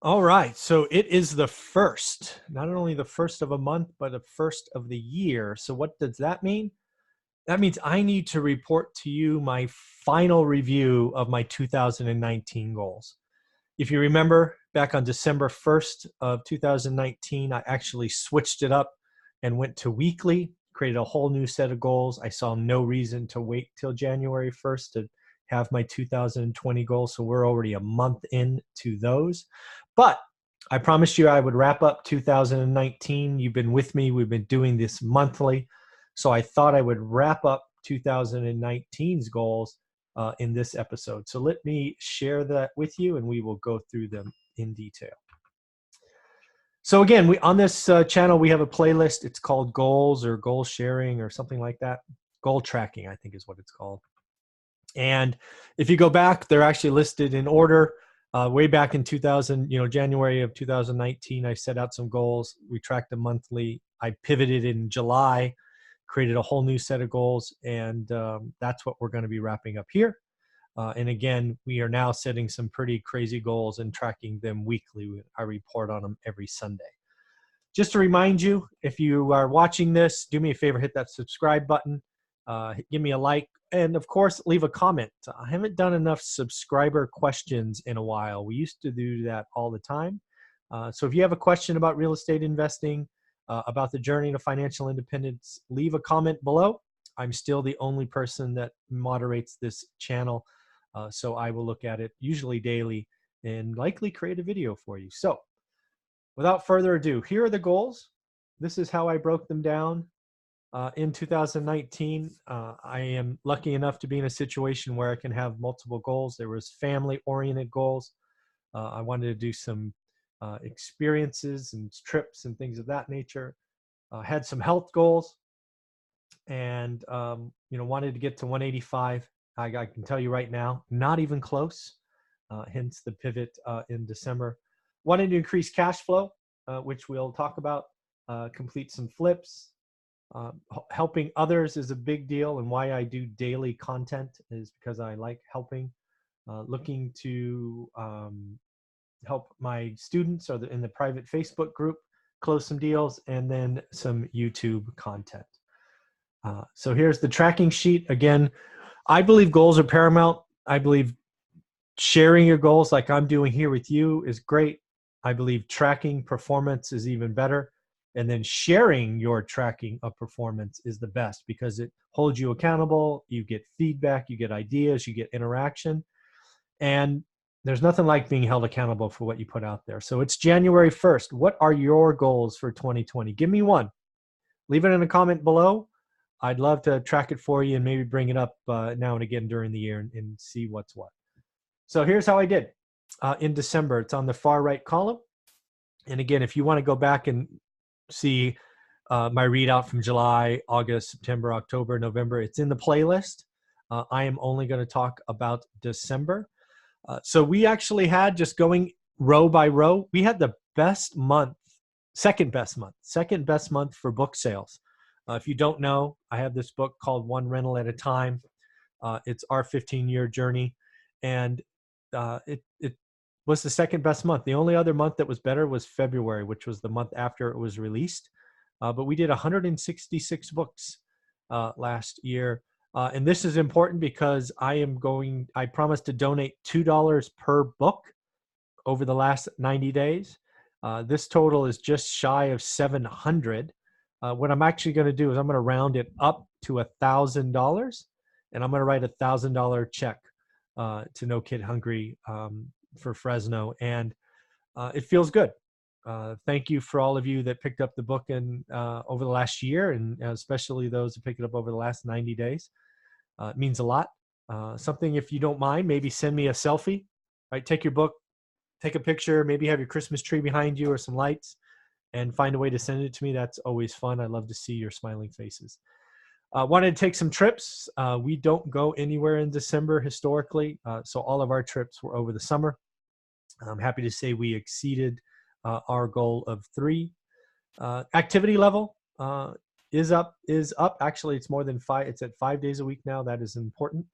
All right, so it is the first, not only the first of a month, but the first of the year. So what does that mean? That means I need to report to you my final review of my 2019 goals. If you remember, back on December 1st of 2019, I actually switched it up and went to weekly, created a whole new set of goals. I saw no reason to wait till January 1st to have my 2020 goals. So we're already a month into those. But I promised you I would wrap up 2019. You've been with me. We've been doing this monthly. So I thought I would wrap up 2019's goals in this episode. So let me share that with you and we will go through them in detail. So again, on this channel, we have a playlist. It's called Goals or Goal Sharing or something like that. Goal Tracking, I think is what it's called. And if you go back, they're actually listed in order. Way back in January of 2019, I set out some goals. We tracked them monthly. I pivoted in July, created a whole new set of goals, and that's what we're going to be wrapping up here. And again, we are now setting some pretty crazy goals and tracking them weekly. I report on them every Sunday. Just to remind you, if you are watching this, do me a favor, hit that subscribe button, give me a like, and of course, leave a comment. I haven't done enough subscriber questions in a while. We used to do that all the time. So if you have a question about real estate investing, about the journey to financial independence, leave a comment below. I'm still the only person that moderates this channel. So I will look at it usually daily and likely create a video for you. So without further ado, here are the goals. This is how I broke them down in 2019. I am lucky enough to be in a situation where I can have multiple goals. There was family-oriented goals. I wanted to do some experiences and trips and things of that nature. Had some health goals and wanted to get to 185. I can tell you right now, not even close, hence the pivot in December. Wanted to increase cash flow, which we'll talk about, complete some flips. Helping others is a big deal, and why I do daily content is because I like helping. Looking to help my students or in the private Facebook group close some deals, and then some YouTube content. So here's the tracking sheet. Again, I believe goals are paramount. I believe sharing your goals like I'm doing here with you is great. I believe tracking performance is even better. And then sharing your tracking of performance is the best because it holds you accountable. You get feedback, you get ideas, you get interaction. And there's nothing like being held accountable for what you put out there. So it's January 1st. What are your goals for 2020? Give me one. Leave it in a comment below. I'd love to track it for you and maybe bring it up now and again during the year and see what's what. So here's how I did in December. It's on the far right column. And again, if you want to go back and see my readout from July, August, September, October, November, it's in the playlist. I am only going to talk about December. So we actually had, just going row by row, we had the best month, second best month for book sales. If you don't know, I have this book called One Rental at a Time. It's our 15-year journey. And it was the second best month. The only other month that was better was February, which was the month after it was released. But we did 166 books last year. And this is important because I promised to donate $2 per book over the last 90 days. This total is just shy of 700. What I'm actually going to do is I'm going to round it up to $1,000, and I'm going to write $1,000 check to No Kid Hungry for Fresno, and it feels good. Thank you for all of you that picked up the book over the last year, and especially those who picked it up over the last 90 days. It means a lot. Something, if you don't mind, maybe send me a selfie. Right, take your book, take a picture, maybe have your Christmas tree behind you or some lights, and find a way to send it to me. That's always fun. I love to see your smiling faces. Wanted to take some trips. We don't go anywhere in December historically, so all of our trips were over the summer. I'm happy to say we exceeded our goal of 3. Activity level is up. Actually, it's more than 5. It's at 5 days a week now. That is important.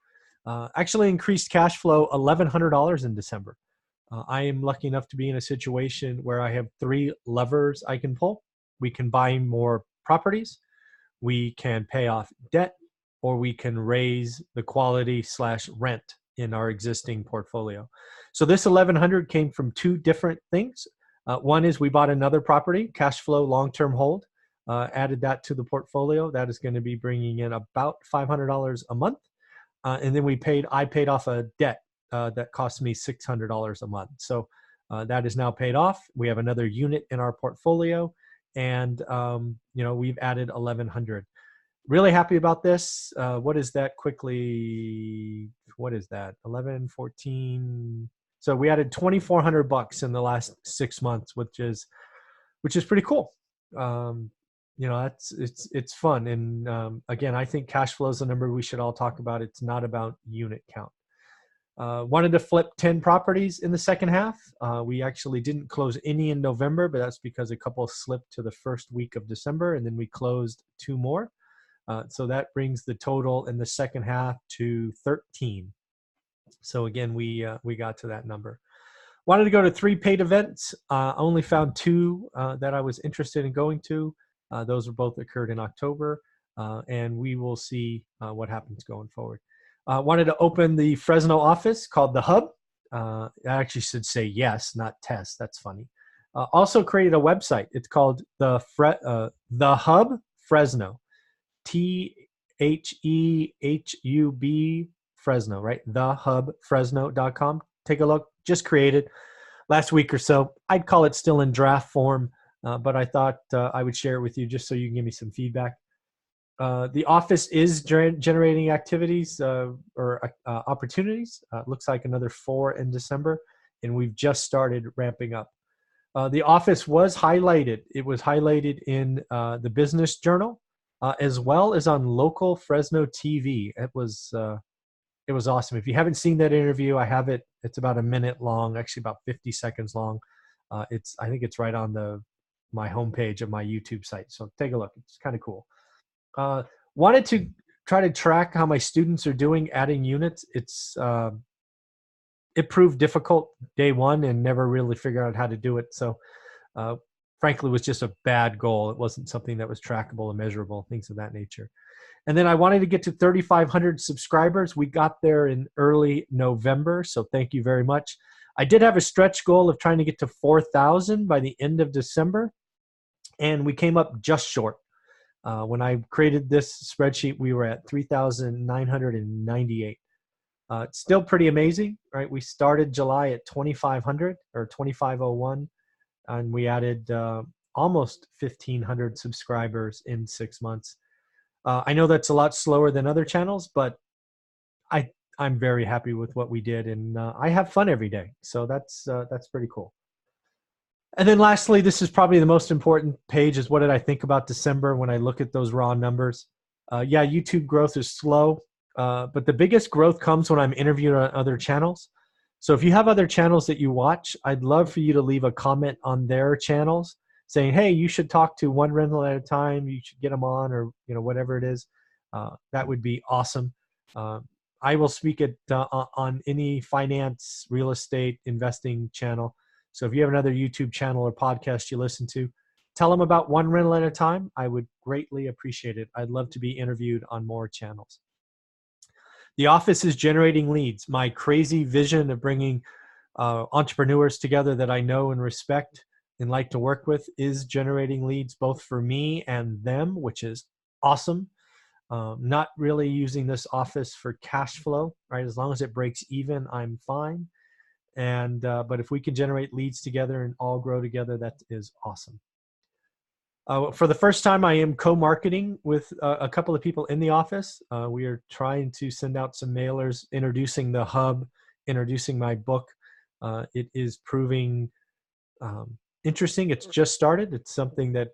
Actually increased cash flow $1,100 in December. I am lucky enough to be in a situation where I have 3 levers I can pull. We can buy more properties, we can pay off debt, or we can raise the quality / rent in our existing portfolio. So this 1100 came from 2 different things. One is we bought another property, cash flow, long-term hold, added that to the portfolio. That is going to be bringing in about $500 a month. And then I paid off a debt that cost me $600 a month. So that is now paid off. We have another unit in our portfolio, and we've added 1100. Really happy about this. What is that quickly? What is that? 11, 14. So we added $2,400 in the last 6 months, which is pretty cool. It's fun. And again, I think cash flow is a number we should all talk about. It's not about unit count. Wanted to flip 10 properties in the second half. We actually didn't close any in November, but that's because a couple slipped to the first week of December, and then we closed 2 more. So that brings the total in the second half to 13. So again, we got to that number. Wanted to go to 3 paid events. Only found 2 that I was interested in going to. Those were both occurred in October, and we will see what happens going forward. Wanted to open the Fresno office called The Hub. I actually should say yes, not test. That's funny. Also created a website. It's called The Hub Fresno. TEACHABLE Fresno, right? thehubfresno.com. Take a look. Just created last week or so. I'd call it still in draft form, but I thought I would share it with you just so you can give me some feedback. The office is generating activities or opportunities. Looks like another 4 in December, and we've just started ramping up. The office was highlighted. It was highlighted in the Business Journal, as well as on local Fresno TV. It was awesome. If you haven't seen that interview, I have it. It's about a minute long, actually about 50 seconds long. I think it's right on my homepage of my YouTube site. So take a look. It's kind of cool. Wanted to try to track how my students are doing adding units. It proved difficult day 1 and never really figured out how to do it. So frankly, it was just a bad goal. It wasn't something that was trackable and measurable, things of that nature. And then I wanted to get to 3,500 subscribers. We got there in early November, so thank you very much. I did have a stretch goal of trying to get to 4,000 by the end of December, and we came up just short. When I created this spreadsheet, we were at 3,998. It's still pretty amazing, right? We started July at 2,500 or 2,501, and we added almost 1,500 subscribers in 6 months. I know that's a lot slower than other channels, but I'm very happy with what we did, and I have fun every day. So that's pretty cool. And then lastly, this is probably the most important page, is what did I think about December when I look at those raw numbers. Yeah, YouTube growth is slow, but the biggest growth comes when I'm interviewed on other channels. So if you have other channels that you watch, I'd love for you to leave a comment on their channels saying, hey, you should talk to One Rental at a Time, you should get them on, or whatever it is. That would be awesome. I will speak on any finance, real estate, investing channel. So if you have another YouTube channel or podcast you listen to, tell them about One Rental at a Time. I would greatly appreciate it. I'd love to be interviewed on more channels. The office is generating leads. My crazy vision of bringing entrepreneurs together that I know and respect and like to work with is generating leads both for me and them, which is awesome. Not really using this office for cash flow, right? As long as it breaks even, I'm fine. And but if we can generate leads together and all grow together, that is awesome. For the first time, I am co-marketing with a couple of people in the office. We are trying to send out some mailers introducing the hub, introducing my book. It is proving interesting. It's just started. It's something that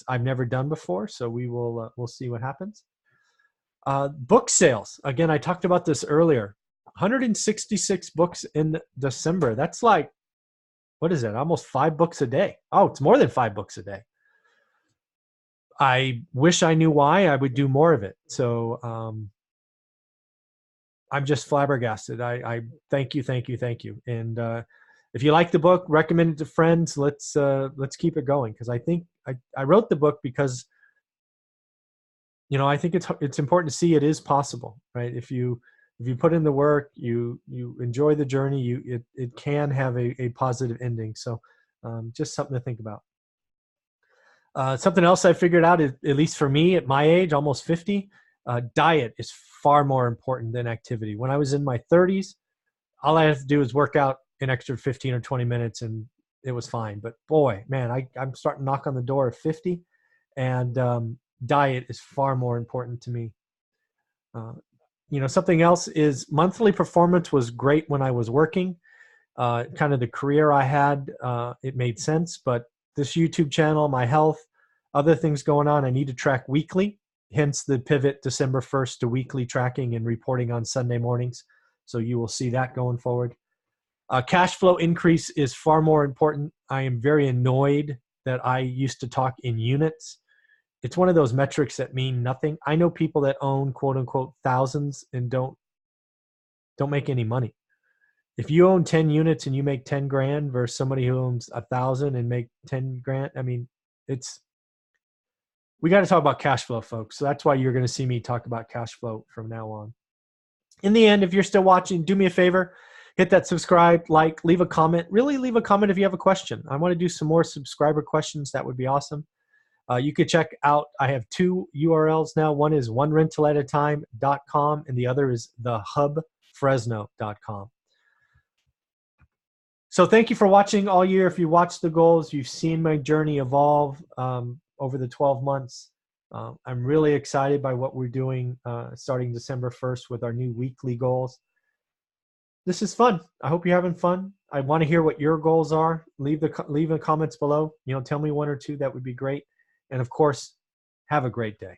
I've never done before, so we'll see what happens. Book sales. Again, I talked about this earlier. 166 books in December. That's like, what is that? Almost 5 books a day. Oh, it's more than 5 books a day. I wish I knew why. I would do more of it. So I'm just flabbergasted. I thank you. And If you like the book, recommend it to friends. Let's keep it going, because I think I wrote the book because, I think it's important to see it is possible, right? If you put in the work, you enjoy the journey, it can have a positive ending. So just something to think about. Something else I figured out is, at least for me at my age, almost 50, diet is far more important than activity. When I was in my 30s, all I had to do was work out an extra 15 or 20 minutes and it was fine. But boy, man, I'm starting to knock on the door of 50, and diet is far more important to me. Something else is monthly performance was great when I was working. Kind of the career I had, it made sense. But this YouTube channel, my health, other things going on, I need to track weekly. Hence the pivot December 1st to weekly tracking and reporting on Sunday mornings. So you will see that going forward. Cash flow increase is far more important. I am very annoyed that I used to talk in units. It's one of those metrics that mean nothing. I know people that own quote unquote thousands and don't make any money. If you own 10 units and you make 10 grand versus somebody who owns 1,000 and make 10 grand, I mean, we got to talk about cash flow, folks. So that's why you're going to see me talk about cash flow from now on. In the end, if you're still watching, do me a favor, hit that subscribe, like, leave a comment. Really leave a comment if you have a question. I want to do some more subscriber questions. That would be awesome. You could check out, I have 2 URLs now. One is onerentalatatime.com and the other is thehubfresno.com. So thank you for watching all year. If you watched the goals, you've seen my journey evolve over the 12 months. I'm really excited by what we're doing starting December 1st with our new weekly goals. This is fun. I hope you're having fun. I want to hear what your goals are. Leave the comments below. Tell me 1 or 2. That would be great. And of course, have a great day.